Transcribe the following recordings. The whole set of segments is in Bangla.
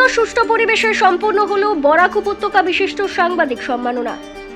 সুন্দর সুষ্ঠু পরিবেশে সম্পন্ন হলো বরাক উপত্যকা বিশিষ্ট সাংবাদিক সম্মাননা।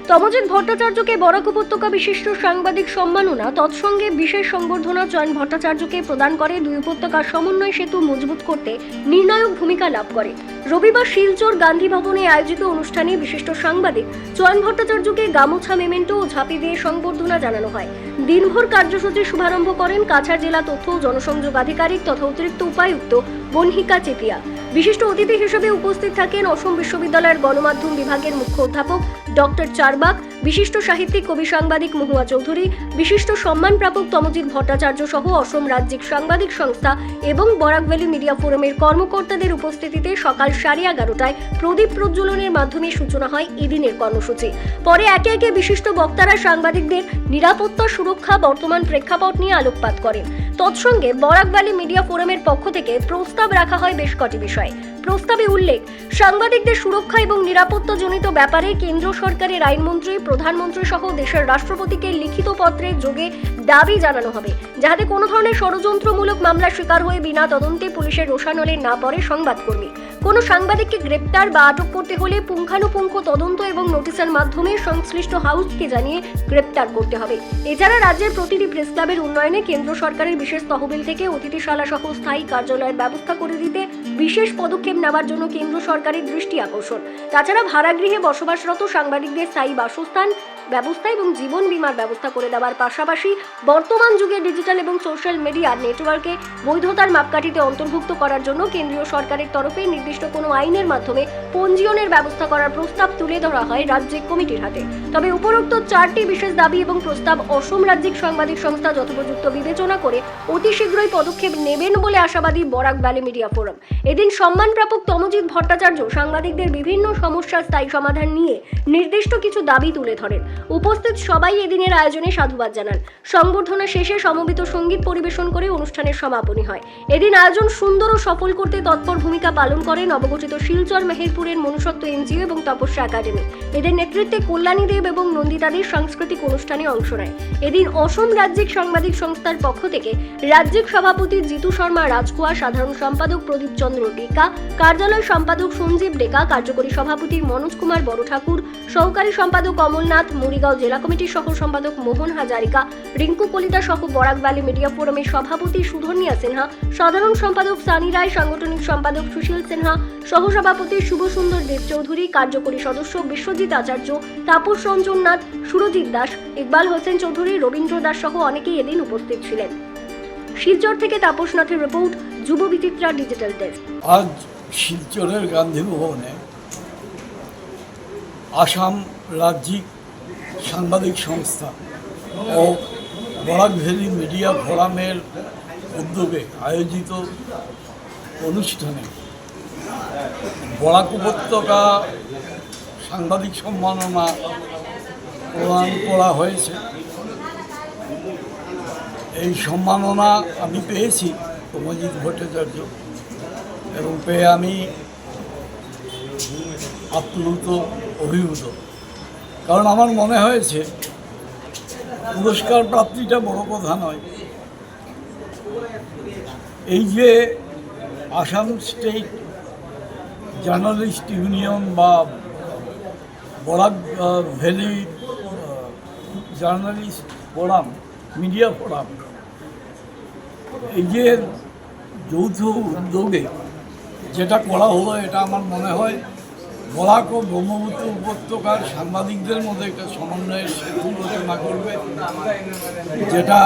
তমজিৎ ভট্টাচার্যকে বরাক উপত্যকা বিশিষ্ট সাংবাদিক সম্মাননা তৎসঙ্গে বিশেষ সংবর্ধনা চয়ন ভট্টাচার্যকে প্রদান করে দুই উপত্যকার সমন্বয় সেতু মজবুত করতে নির্ণায়ক ভূমিকা লাভ করে। রবিবার শিলচর গান্ধী ভবনে আয়োজিত অনুষ্ঠানে বিশিষ্ট সাংবাদিক চয়ন ভট্টাচার্যকে গামুছা মেমেন্টো ও ঝাঁপি দিয়ে সংবর্ধনা জানানো হয়। দিনভর কার্যসূচির শুভারম্ভ করেন কাছাড় জেলা তথ্য ও জনসংযোগ আধিকারিক তথা অতিরিক্ত উপায়ুক্ত বনহিকা চেতিয়া। বিশিষ্ট অতিথি হিসেবে উপস্থিত থাকেন অসম বিশ্ববিদ্যালয়ের গণমাধ্যম বিভাগের মুখ্য অধ্যাপক ডক্টর চারবাক, বিশিষ্ট সাহিত্যিক কবি সাংবাদিক মহুয়া চৌধুরী, বিশিষ্ট সম্মানপ্রাপক তমজিৎ ভট্টাচার্য সহ অসম রাজ্যিক সাংবাদিক সংস্থা এবং বরাক ভ্যালি মিডিয়া ফোরামের কর্মকর্তাদের উপস্থিতিতে সকাল 11:30টায় প্রদীপ প্রজ্বলনের মাধ্যমে সূচনা হয় এদিনের কর্মসূচি। পরে একে একে বিশিষ্ট বক্তারা সাংবাদিকদের নিরাপত্তা সুরক্ষা বর্তমান প্রেক্ষাপট নিয়ে আলোকপাত করেন। তৎসঙ্গে বরাক ভ্যালি মিডিয়া ফোরামের পক্ষ থেকে প্রস্তাব রাখা হয় বেশ কটি বিষয়। প্রস্তাবে উল্লেখ, সাংবাদিকদের সুরক্ষা এবং নিরাপত্তাজনিত ব্যাপারে কেন্দ্র সরকারের আইনমন্ত্রী, প্রধানমন্ত্রী সহ দেশের রাষ্ট্রপতিকে লিখিত পত্রে যোগে দাবি জানানো হবে, যাতে কোনো ধরনের ষড়যন্ত্রমূলক মামলার শিকার হয়ে বিনা তদন্তে পুলিশের রোষানলে না পড়ে সংবাদকর্মী। কোনো সাংবাদিককে গ্রেপ্তার বা আটক করতে হলে পুঙ্খানুপুঙ্খ তদন্ত এবং নোটিশের মাধ্যমে সংশ্লিষ্ট হাউসকে জানিয়ে গ্রেপ্তার করতে হবে। এছাড়া রাজ্যের প্রতিটি প্রেস ক্লাবের উন্নয়নে কেন্দ্র সরকারের বিশেষ তহবিল থেকে অতিথিশালা সহ স্থায়ী কার্যালয়ের ব্যবস্থা করে দিতে বিশেষ পদক্ষেপ নেওয়ার জন্য কেন্দ্র সরকারের দৃষ্টি আকর্ষণ। তাছাড়া ভাড়াগৃহে বসবাসরত সাংবাদিকদের স্থায়ী বাসস্থান ব্যবস্থা এবং জীবন বীমার ব্যবস্থা করে দেওয়ার পাশাপাশি বর্তমান যুগে ডিজিটাল এবং সোশ্যাল মিডিয়া নেটওয়ার্কে বৈধতার মাপকাঠিতে অন্তর্ভুক্ত করার জন্য কেন্দ্রীয় সরকারের তরফে নির্দিষ্ট কোনো আইনের মাধ্যমে পঞ্জীয়নের ব্যবস্থা করার প্রস্তাব তুলে ধরা হয় রাজ্যিক কমিটির হাতে। তবে উপরোক্ত 4টি বিশেষ দাবি এবং প্রস্তাব অসম রাজ্যিক সাংবাদিক সংস্থা যথোপযুক্ত বিবেচনা করে অতি শীঘ্রই পদক্ষেপ নেবেন বলে আশাবাদী বরাক ভ্যালি মিডিয়া ফোরাম। এদিন সম্মানপ্রাপক তমজিৎ ভট্টাচার্য সাংবাদিকদের বিভিন্ন সমস্যার স্থায়ী সমাধান নিয়ে নির্দিষ্ট কিছু দাবি তুলে ধরেন। উপস্থিত সবাই এদিনের আয়োজনে সাধুবাদ জানান। সংবর্ধনা শেষে সমবেত সঙ্গীত পরিবেশন করে অনুষ্ঠানের সমাপনী হয়। এদিন আয়োজন সুন্দর ও সফল করতে তৎপর ভূমিকা পালন করেন নবগঠিত শিলচর মেহেরপুরের মনুষ্যত্ব এনজিও এবং তপস্যা একাডেমি। এদের নেতৃত্বে কল্যাণী দেব এবং নন্দিতাদের সাংস্কৃতিক অনুষ্ঠানে অংশ নেয়। এদিন অসম রাজ্যিক সাংবাদিক সংস্থার পক্ষ থেকে রাজ্যিক সভাপতি জিতু শর্মা রাজকুয়া, সাধারণ সম্পাদক প্রদীপ চন্দ্র ডেকা, কার্যালয় সম্পাদক সঞ্জীব ডেকা, কার্যকরী সভাপতি মনোজ কুমার বড় ঠাকুর, সহকারী সম্পাদক অমলনাথ, মরিগাঁও জেলা কমিটির সহ সম্পাদক মোহন হাজারিকা, রিঙ্কু কলিতা সহ বরাক ভ্যালি মিডিয়া ফোরামের সভাপতি সুধর্নিয়া সিনহা, সাধারণ সম্পাদক সানি রায়, সাংগঠনিক সম্পাদক সুশীল সিনহা, সহসভাপতি শুভ সুন্দর দেব চৌধুরী, কার্যকরী সদস্য বিশ্বজিৎ আচার্য, তাপস রঞ্জন নাথ, সুরজিৎ দাস, ইকবাল হোসেন চৌধুরী, রবীন্দ্র দাস সহ অনেকেই এদিন উপস্থিত ছিলেন। শিলচর থেকে তাপস নাথের রিপোর্ট, যুব বিচিত্রা ডিজিটাল ডেস্ক। আজ শিলচরের গান্ধী ভবনে আসাম রাজ্যিক সাংবাদিক সংস্থা ও বরাক ভ্যালি মিডিয়া ফোরামের উদ্যোগে আয়োজিত অনুষ্ঠানে বরাক উপত্যকা সাংবাদিক সম্মাননা প্রদান করা হয়েছে। এই সম্মাননা আমি পেয়েছি তমজিৎ ভট্টাচার্য, এবং পেয়ে আমি আপ্লুত, অভিভূত। কারণ আমার মনে হয়েছে পুরস্কার প্রাপ্তিটা বড় কথা নয়। এই যে আসাম স্টেট জার্নালিস্ট ইউনিয়ন বা Barak valley journalist forum, media forum, এই যে যৌথ উদ্যোগে যেটা করা হলো, এটা আমার মনে হয় বরাক ও ব্রহ্মপুত্র উপত্যকার সাংবাদিকদের মধ্যে একটা সমন্বয়ের সেতু রচনা করবে, যেটা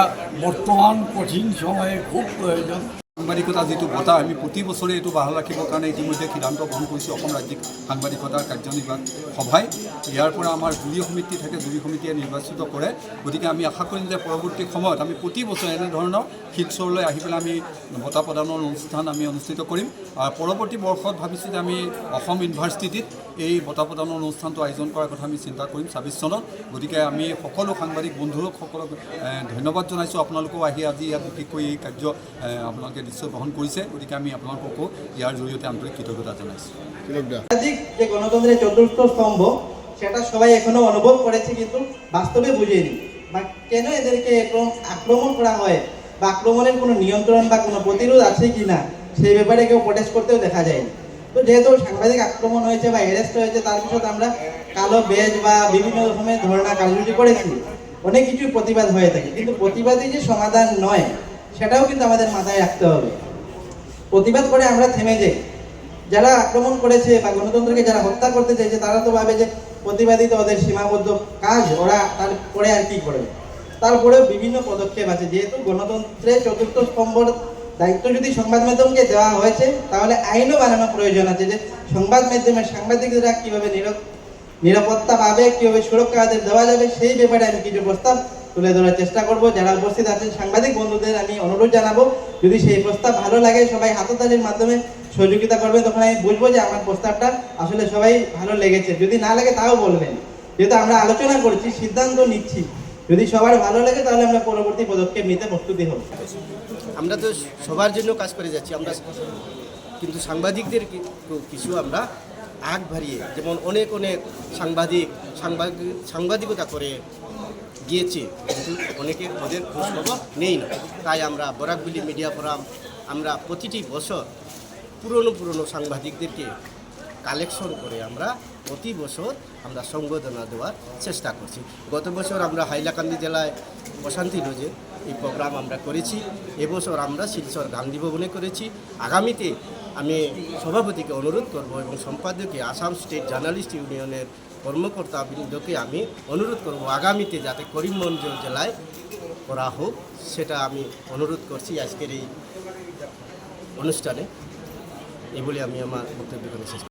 বর্তমান কঠিন সময়ে খুব প্রয়োজন। সাংবাদিকতা যিটো বঁটা আমি প্ৰতি বছৰে এইটো বাহাল ৰাখিবৰ কাৰণে ইতিমধ্যে সিদ্ধান্ত গ্ৰহণ কৰিছোঁ অসম ৰাজ্যিক সাংবাদিকতাৰ কাৰ্যনিৰ্বাহক সভাই। ইয়াৰ পৰা আমাৰ জুৰি সমিতি থাকে, জুৰি সমিতিয়ে নিৰ্বাচিত কৰে। গতিকে আমি আশা কৰিম যে পৰৱৰ্তী সময়ত আমি প্ৰতি বছৰে এনেধৰণৰ শিলচৰলৈ আহি পেলাই আমি বঁটা প্ৰদানৰ অনুষ্ঠান আমি অনুষ্ঠিত কৰিম। আৰু পৰৱৰ্তী বৰ্ষত ভাবিছোঁ যে আমি অসম ইউনিভাৰ্চিটিত এই বঁটা প্ৰদানৰ অনুষ্ঠানটো আয়োজন কৰাৰ কথা আমি চিন্তা কৰিম 26 চনত। গতিকে আমি সকলো সাংবাদিক বন্ধুসকলক ধন্যবাদ জনাইছোঁ। আপোনালোকেও আহি আজি ইয়াত বিশেষকৈ এই কাৰ্য আপোনালোকে নিশ্চয় গ্রহণ করেছে। গতিকে আমি আপনাদেরকেও ইয়ার জড়িয়ে আন্তরিক কৃতজ্ঞতা জানাইছি। যে গণতন্ত্রের চতুর্থ স্তম্ভ সেটা সবাই এখনো অনুভব করেছে, কিন্তু বাস্তবে বুঝেনি বা কেন এদেরকে আক্রমণ করা হয় বা আক্রমণের কোনো নিয়ন্ত্রণ বা কোনো প্রতিরোধ আছে কি না সেই ব্যাপারে কেউ প্রটেস্ট করতেও দেখা যায়নি। তো যেহেতু সাংবাদিক আক্রমণ হয়েছে বা অ্যারেস্ট হয়েছে, তার পিছনে আমরা কালো বেজ বা বিভিন্ন রকমের ধর্ণা কার্যসূচি করেছি, অনেক কিছু প্রতিবাদ হয়ে থাকে, কিন্তু প্রতিবাদই যে সমাধান নয় সেটাও কিন্তু আমাদের মাথায় রাখতে হবে। প্রতিবাদ করে আমরা থেমে যাই। যারা আক্রমণ করেছে বা গণতন্ত্রকে যারা হত্যা করতে চাইছে তারা তো ভাবে যে প্রতিবাদী তো ওদের সীমাবদ্ধ কাজ, ওরা তারপরে আর কি করবে। তারপরেও বিভিন্ন পদক্ষেপ আছে। যেহেতু গণতন্ত্রের চতুর্থ স্তম্ভর দায়িত্ব যদি সংবাদ মাধ্যমকে দেওয়া হয়েছে, তাহলে আইনও বানানো প্রয়োজন আছে যে সংবাদ মাধ্যমের সাংবাদিকরা কীভাবে নিরাপত্তা পাবে, কীভাবে সুরক্ষা তাদের দেওয়া যাবে, সেই ব্যাপারে আমি কিছু প্রস্তাব তুলে ধরার চেষ্টা করব। যারা উপস্থিত আছেন সাংবাদিক বন্ধুদের আমি অনুরোধ জানাবো, যদি সেই প্রস্তাব ভালো লাগে সবাই হাততালির মাধ্যমে সহযোগিতা করবেন, তখন আমি বুঝবো যে আমার প্রস্তাবটা আসলে সবাই ভালো লেগেছে। যদি না লাগে তাও বলবেন, যেহেতু আমরা আলোচনা করছি, সিদ্ধান্ত নিচ্ছি, যদি সবার ভালো লাগে তাহলে আমরা পরবর্তী পদক্ষেপ নিতে প্রস্তুতি হব। আমরা তো সবার জন্য কাজ করে যাচ্ছি আমরা, কিন্তু সাংবাদিকদের কিছু আমরা আগ বাড়িয়ে, যেমন অনেক সাংবাদিকতা করে গিয়েছে, কিন্তু অনেকে ওদের খোঁজখবর নেই না। তাই আমরা বরাকবিলি মিডিয়া ফোরাম আমরা প্রতিটি বছর পুরনো সাংবাদিকদেরকে কালেকশন করে আমরা প্রতি বছর আমরা সংবর্ধনা দেওয়ার চেষ্টা করছি। গত বছর আমরা হাইলাকান্দি জেলায় প্রশান্তি লজে এই প্রোগ্রাম আমরা করেছি। এবছর আমরা শিলচর গান্ধী ভবনে করেছি। আগামীতে আমি সভাপতিকে অনুরোধ করব এবং সম্পাদককে আসাম স্টেট জার্নালিস্ট ইউনিয়নের কর্মকর্তাবৃন্দকে আমি অনুরোধ করব আগামীতে যাতে করিমগঞ্জ জেলায় করা হোক, সেটা আমি অনুরোধ করছি আজকের এই অনুষ্ঠানে। এই বলে আমি আমার বক্তব্য শেষ করছি।